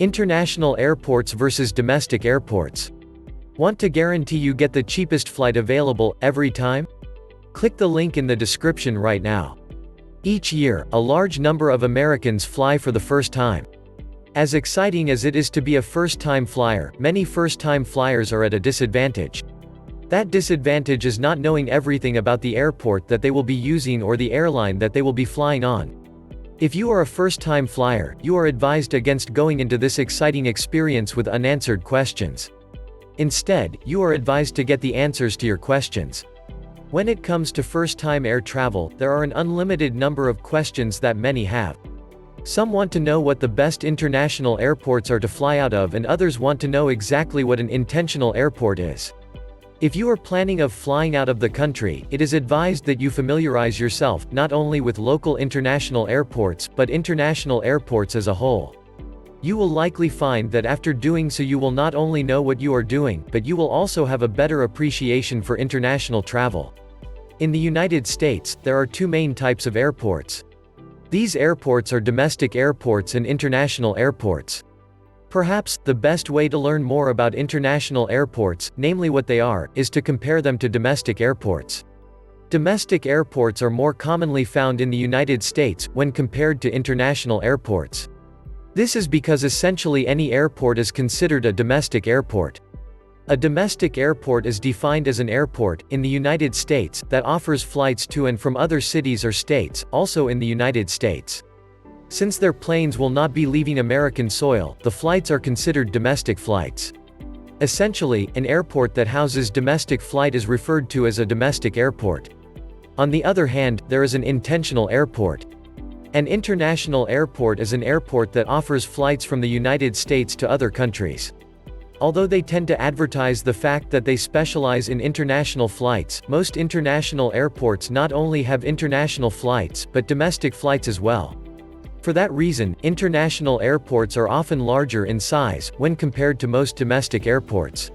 International airports versus domestic airports. Want to guarantee you get the cheapest flight available, every time? Click the link in the description right now. Each year, a large number of Americans fly for the first time. As exciting as it is to be a first-time flyer, many first-time flyers are at a disadvantage. That disadvantage is not knowing everything about the airport that they will be using or the airline that they will be flying on. If you are a first-time flyer, you are advised against going into this exciting experience with unanswered questions. Instead, you are advised to get the answers to your questions. When it comes to first-time air travel, there are an unlimited number of questions that many have. Some want to know what the best international airports are to fly out of, and others want to know exactly what an intentional airport is. If you are planning of flying out of the country, it is advised that you familiarize yourself, not only with local international airports, but international airports as a whole. You will likely find that after doing so you will not only know what you are doing, but you will also have a better appreciation for international travel. In the United States, there are two main types of airports. These airports are domestic airports and international airports. Perhaps, the best way to learn more about international airports, namely what they are, is to compare them to domestic airports. Domestic airports are more commonly found in the United States, when compared to international airports. This is because essentially any airport is considered a domestic airport. A domestic airport is defined as an airport, in the United States, that offers flights to and from other cities or states, also in the United States. Since their planes will not be leaving American soil, the flights are considered domestic flights. Essentially, an airport that houses domestic flight is referred to as a domestic airport. On the other hand, there is an intentional airport. An international airport is an airport that offers flights from the United States to other countries. Although they tend to advertise the fact that they specialize in international flights, most international airports not only have international flights, but domestic flights as well. For that reason, international airports are often larger in size, when compared to most domestic airports.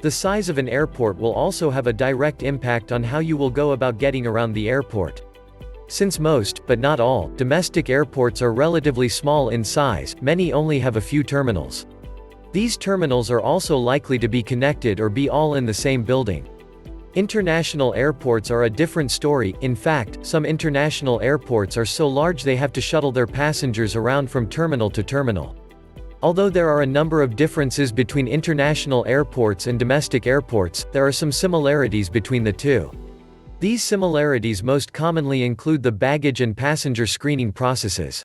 The size of an airport will also have a direct impact on how you will go about getting around the airport. Since most, but not all, domestic airports are relatively small in size, many only have a few terminals. These terminals are also likely to be connected or be all in the same building. International airports are a different story. In fact, some international airports are so large they have to shuttle their passengers around from terminal to terminal. Although there are a number of differences between international airports and domestic airports, there are some similarities between the two. These similarities most commonly include the baggage and passenger screening processes.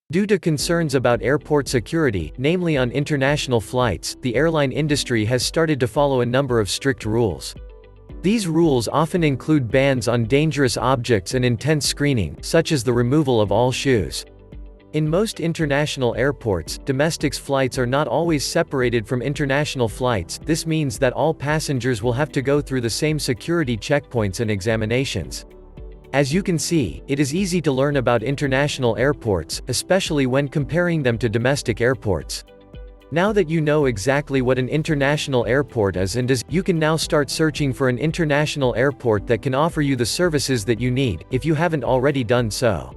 Due to concerns about airport security, namely on international flights, the airline industry has started to follow a number of strict rules. These rules often include bans on dangerous objects and intense screening, such as the removal of all shoes. In most international airports, domestic flights are not always separated from international flights. This means that all passengers will have to go through the same security checkpoints and examinations. As you can see, it is easy to learn about international airports, especially when comparing them to domestic airports. Now that you know exactly what an international airport is and does, you can now start searching for an international airport that can offer you the services that you need, if you haven't already done so.